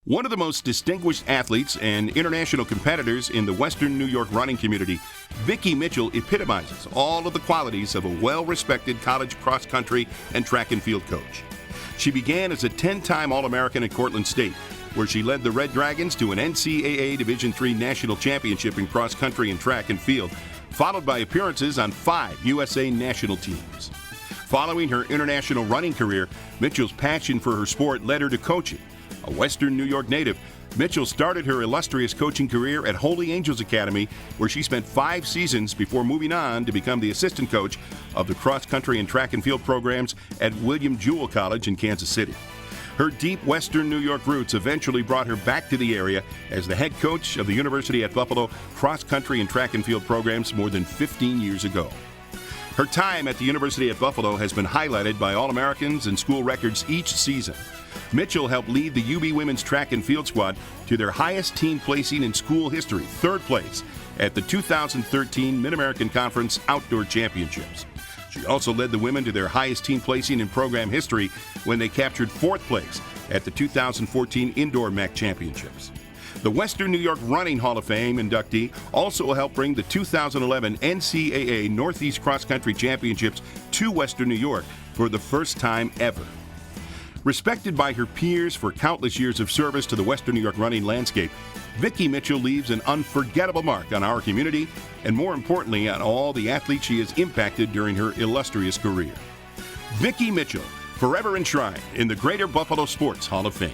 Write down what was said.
One of the most distinguished athletes and international competitors in the Western New York running community, Vicki Mitchell epitomizes all of the qualities of a well-respected college cross-country and track and field coach. She began as a 10-time All-American at Cortland State, where she led the Red Dragons to an NCAA Division III national championship in cross-country and track and field, followed by appearances on 5 USA national teams. Following her international running career, Mitchell's passion for her sport led her to coaching. A Western New York native, Mitchell started her illustrious coaching career at Holy Angels Academy, where she spent 5 seasons before moving on to become the assistant coach of the cross-country and track and field programs at William Jewell College in Kansas City. Her deep Western New York roots eventually brought her back to the area as the head coach of the University at Buffalo cross-country and track and field programs more than 15 years ago. Her time at the University at Buffalo has been highlighted by All-Americans and school records each season. Mitchell helped lead the UB women's track and field squad to their highest team placing in school history, 3rd place, at the 2013 Mid-American Conference Outdoor Championships. She also led the women to their highest team placing in program history when they captured 4th place at the 2014 Indoor MAC Championships. The Western New York Running Hall of Fame inductee also helped bring the 2011 NCAA Northeast Cross Country Championships to Western New York for the first time ever. Respected by her peers for countless years of service to the Western New York running landscape, Vicki Mitchell leaves an unforgettable mark on our community and, more importantly, on all the athletes she has impacted during her illustrious career. Vicki Mitchell, forever enshrined in the Greater Buffalo Sports Hall of Fame.